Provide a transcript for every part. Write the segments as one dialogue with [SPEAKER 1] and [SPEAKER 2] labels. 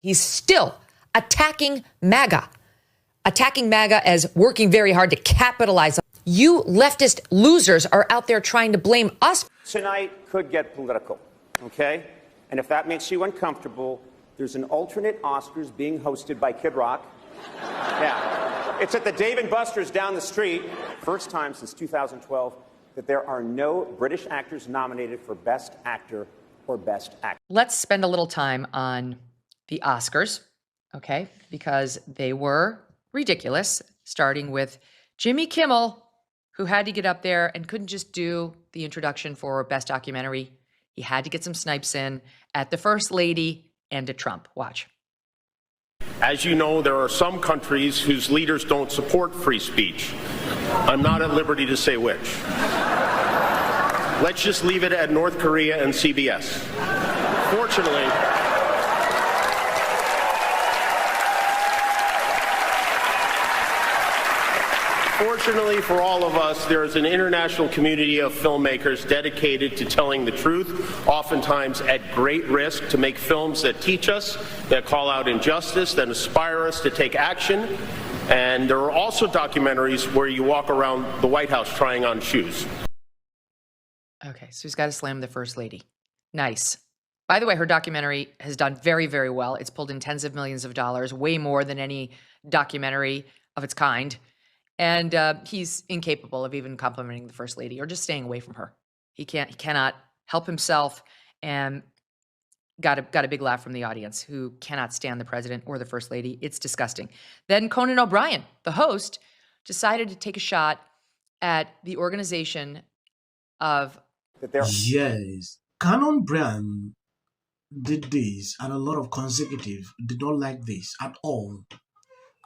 [SPEAKER 1] He's still attacking MAGA as working very hard to capitalize. You leftist losers are out there trying to blame us.
[SPEAKER 2] Tonight could get political, okay? And if that makes you uncomfortable, there's an alternate Oscars being hosted by Kid Rock. Yeah, it's at the Dave & Buster's down the street. First time since 2012 that there are no British actors nominated for Best Actor or Best Actor.
[SPEAKER 1] Let's spend a little time on the Oscars, okay? Because they were ridiculous, starting with Jimmy Kimmel, who had to get up there and couldn't just do the introduction for Best Documentary. He had to get some snipes in at the First Lady and at Trump. Watch.
[SPEAKER 3] As you know, there are some countries whose leaders don't support free speech. I'm not at liberty to say which. Let's just leave it at North Korea and CBS. Fortunately for all of us, there is an international community of filmmakers dedicated to telling the truth, oftentimes at great risk, to make films that teach us, that call out injustice, that inspire us to take action. And there are also documentaries where you walk around the White House trying on shoes.
[SPEAKER 1] Okay, so he's got to slam the First Lady. Nice. By the way, her documentary has done very, very well. It's pulled in tens of millions of dollars, way more than any documentary of its kind. And he's incapable of even complimenting the First Lady or just staying away from her. He cannot help himself, and got a big laugh from the audience, who cannot stand the president or the First Lady. It's disgusting. Then Conan O'Brien, the host, decided to take a shot at the organization of...
[SPEAKER 4] Yes, Conan O'Brien did this, and a lot of consecutive did not like this at all.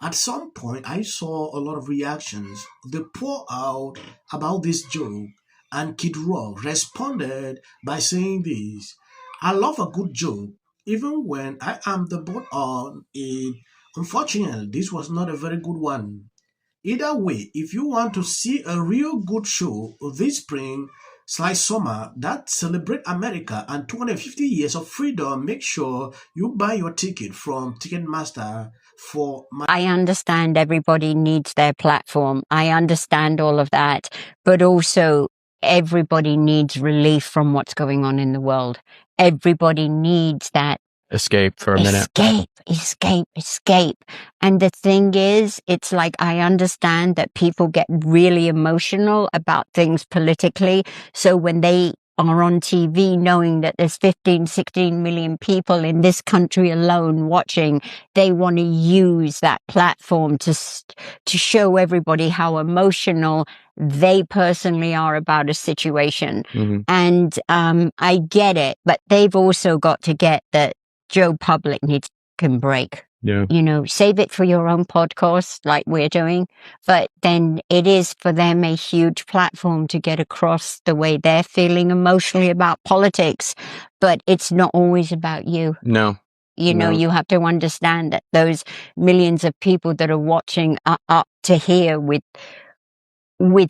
[SPEAKER 4] At some point, I saw a lot of reactions. They pour out about this joke, and Kid Rock responded by saying this: I love a good joke, even when I am the butt on it. Unfortunately, this was not a very good one. Either way, if you want to see a real good show this spring/summer that celebrate America and 250 years of freedom, make sure you buy your ticket from Ticketmaster.
[SPEAKER 5] I understand everybody needs their platform. I understand all of that. But also, everybody needs relief from what's going on in the world. Everybody needs that
[SPEAKER 6] escape for a minute.
[SPEAKER 5] Escape. And the thing is, it's like, I understand that people get really emotional about things politically. So when they are on TV knowing that there's 15, 16 million people in this country alone watching, they want to use that platform to show everybody how emotional they personally are about a situation.
[SPEAKER 6] Mm-hmm.
[SPEAKER 5] And I get it, but they've also got to get that Joe Public needs a break.
[SPEAKER 6] Yeah.
[SPEAKER 5] You know, save it for your own podcast like we're doing. But then it is for them a huge platform to get across the way they're feeling emotionally about politics. But it's not always about you.
[SPEAKER 6] No.
[SPEAKER 5] You know, you have to understand that those millions of people that are watching are up to here with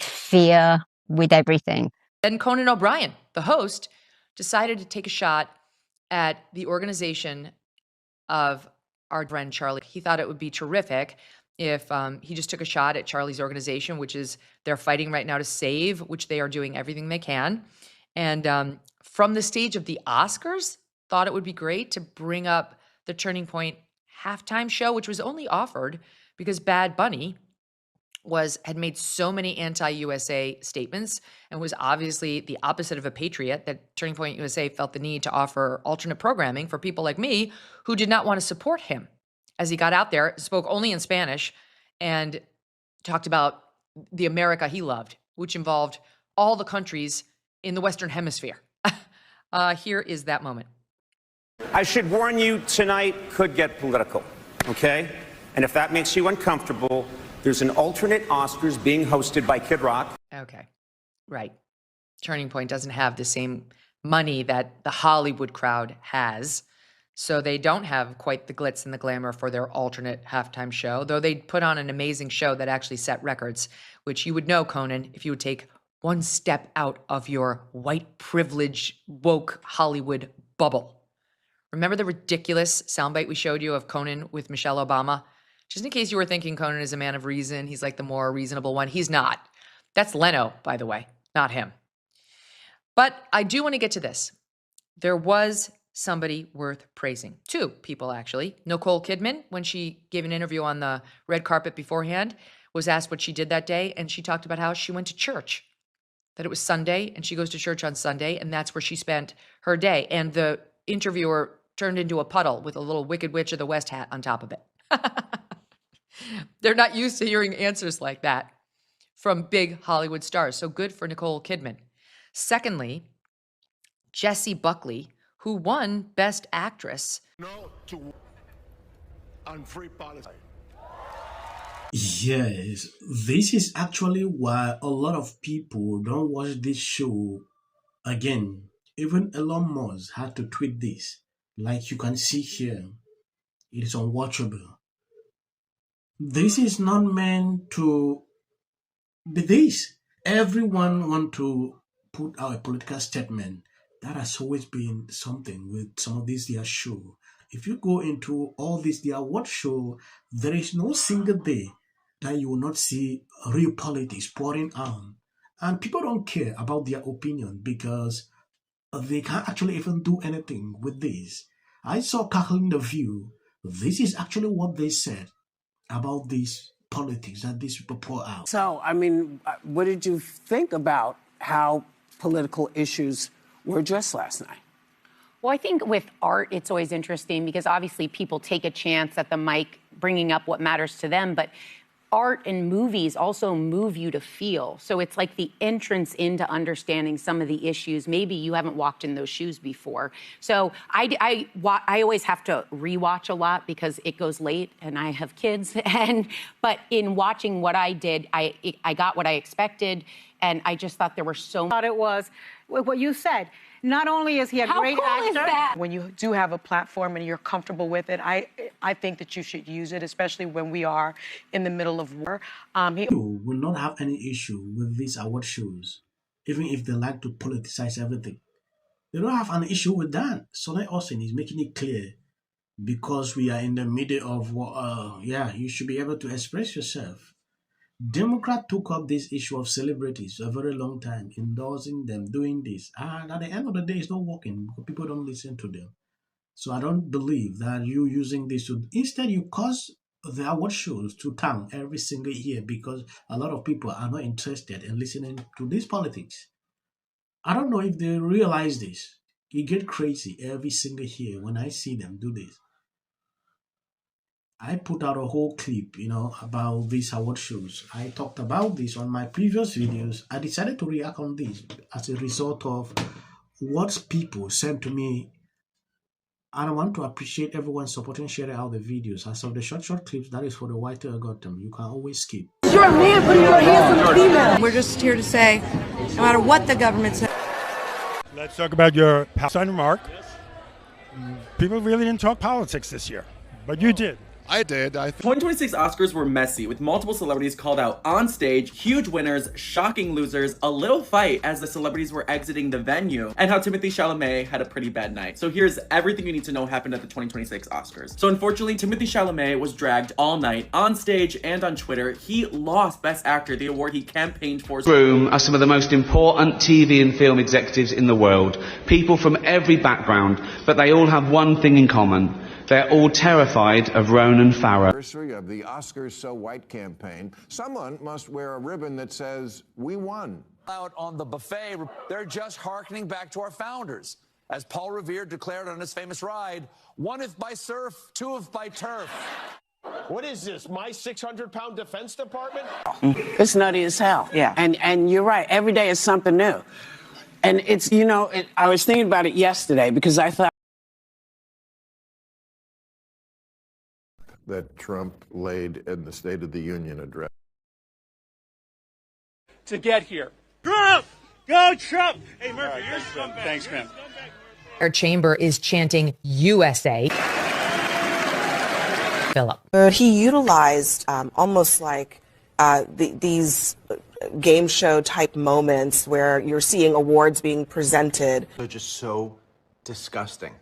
[SPEAKER 5] fear, with everything.
[SPEAKER 1] Then Conan O'Brien, the host, decided to take a shot at the organization of our friend Charlie. He thought it would be terrific if he just took a shot at Charlie's organization, which is they're fighting right now to save, which they are doing everything they can. And from the stage of the Oscars, thought it would be great to bring up the Turning Point halftime show, which was only offered because Bad Bunny had made so many anti-USA statements and was obviously the opposite of a patriot, that Turning Point USA felt the need to offer alternate programming for people like me who did not want to support him. As he got out there, spoke only in Spanish and talked about the America he loved, which involved all the countries in the Western Hemisphere. Here is that moment.
[SPEAKER 2] I should warn you, tonight could get political, okay? And if that makes you uncomfortable, there's an alternate Oscars being hosted by Kid Rock.
[SPEAKER 1] Okay, right. Turning Point doesn't have the same money that the Hollywood crowd has, so they don't have quite the glitz and the glamour for their alternate halftime show, though they put on an amazing show that actually set records, which you would know, Conan, if you would take one step out of your white privilege, woke Hollywood bubble. Remember the ridiculous soundbite we showed you of Conan with Michelle Obama? Just in case you were thinking Conan is a man of reason, he's like the more reasonable one. He's not. That's Leno, by the way, not him. But I do want to get to this. There was somebody worth praising. Two people, actually. Nicole Kidman, when she gave an interview on the red carpet beforehand, was asked what she did that day, and she talked about how she went to church, that it was Sunday, and she goes to church on Sunday, and that's where she spent her day. And the interviewer turned into a puddle with a little Wicked Witch of the West hat on top of it. They're not used to hearing answers like that from big Hollywood stars. So good for Nicole Kidman. Secondly, Jessie Buckley, who won Best Actress.
[SPEAKER 6] No to unfree policy.
[SPEAKER 4] Yes, this is actually why a lot of people don't watch this show again. Even Elon Musk had to tweet this. Like you can see here, it is unwatchable. This is not meant to be this. Everyone want to put out a political statement. That has always been something with some of these their show. If you go into all this their watch show, there is no single day that you will not see real politics pouring on. And people don't care about their opinion because they can't actually even do anything with this. I saw Kathleen The View. This is actually what they said about this politics that these people pour out.
[SPEAKER 7] So, I mean, what did you think about how political issues were addressed last night?
[SPEAKER 8] Well, I think with art, it's always interesting because obviously people take a chance at the mic bringing up what matters to them, but art and movies also move you to feel. So it's like the entrance into understanding some of the issues. Maybe you haven't walked in those shoes before. So I always have to rewatch a lot because it goes late and I have kids. But in watching what I did, I got what I expected. And I just thought there were so
[SPEAKER 9] thought it was what you said. Not only is he a great
[SPEAKER 8] cool
[SPEAKER 9] actor,
[SPEAKER 8] is that?
[SPEAKER 9] when you do have a platform and you're comfortable with it, I think that you should use it, especially when we are in the middle of war.
[SPEAKER 4] You will not have any issue with these award shows, even if they like to politicize everything. They don't have an issue with that. Soleil Austin is making it clear because we are in the middle of war. You should be able to express yourself. Democrats took up this issue of celebrities for a very long time, endorsing them, doing this. And at the end of the day, it's not working because people don't listen to them. So I don't believe that you using this to... Instead, you cause the award shows to tank every single year because a lot of people are not interested in listening to this politics. I don't know if they realize this. It get crazy every single year when I see them do this. I put out a whole clip, about these award shows. I talked about this on my previous videos. I decided to react on this as a result of what people sent to me. And I want to appreciate everyone supporting, sharing out the videos. As of the short clips, that is for the white algorithm. You can always skip.
[SPEAKER 10] You're a man putting your hands on a female. We're just here to say, no matter what the government says.
[SPEAKER 11] Let's talk about your son, Mark. People really didn't talk politics this year, but you did.
[SPEAKER 6] I did.
[SPEAKER 12] 2026 Oscars were messy, with multiple celebrities called out on stage, huge winners, shocking losers, a little fight as the celebrities were exiting the venue, and how Timothée Chalamet had a pretty bad night. So here's everything you need to know happened at the 2026 Oscars. So unfortunately, Timothée Chalamet was dragged all night, on stage and on Twitter. He lost Best Actor, the award he campaigned for.
[SPEAKER 13] Room are some of the most important TV and film executives in the world, people from every background, but they all have one thing in common. They're all terrified of Ronan Farrow.
[SPEAKER 6] Anniversary of the Oscars So White campaign. Someone must wear a ribbon that says, "We won."
[SPEAKER 14] Out on the buffet, they're just hearkening back to our founders. As Paul Revere declared on his famous ride, one if by surf, two if by turf.
[SPEAKER 3] What is this, my 600-pound Defense Department?
[SPEAKER 7] It's nutty as hell.
[SPEAKER 9] Yeah.
[SPEAKER 7] And you're right. Every day is something new. And it's, I was thinking about it yesterday because I thought
[SPEAKER 6] that Trump laid in the State of the Union address.
[SPEAKER 3] To get here.
[SPEAKER 11] Trump! Go Trump! Hey, Murphy, here's some. Thanks, man.
[SPEAKER 1] Our chamber is chanting USA. Philip.
[SPEAKER 10] He utilized almost like these game show type moments where you're seeing awards being presented.
[SPEAKER 15] They're just so disgusting.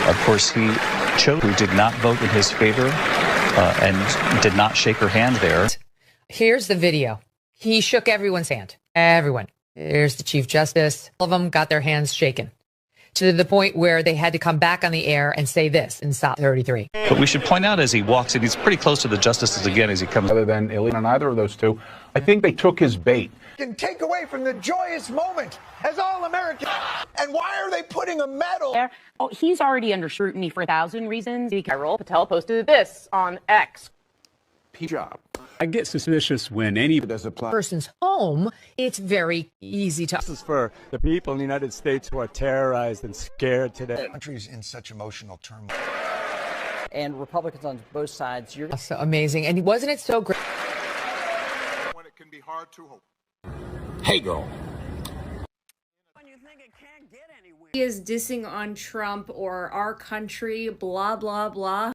[SPEAKER 15] Of course, he chose who did not vote in his favor and did not shake her hand there.
[SPEAKER 1] Here's the video. He shook everyone's hand. Everyone. Here's the Chief Justice. All of them got their hands shaken to the point where they had to come back on the air and say this in Stop 33.
[SPEAKER 15] But we should point out as he walks in, he's pretty close to the justices again as he comes.
[SPEAKER 16] Other than illegal on either of those two, I think they took his bait.
[SPEAKER 17] Can take away from the joyous moment as all Americans. And why are they putting a medal?
[SPEAKER 8] Oh, he's already under scrutiny for 1,000 reasons. Carol Patel posted this on X.
[SPEAKER 16] Job.
[SPEAKER 18] I get suspicious when any
[SPEAKER 1] person's home, it's very easy to.
[SPEAKER 19] This is for the people in the United States who are terrorized and scared today.
[SPEAKER 17] The country's in such emotional turmoil.
[SPEAKER 20] And Republicans on both sides, you're
[SPEAKER 1] so amazing. And wasn't it so great?
[SPEAKER 17] When it can be hard to hope.
[SPEAKER 14] Hey, girl.
[SPEAKER 21] He is dissing on Trump or our country, blah, blah, blah.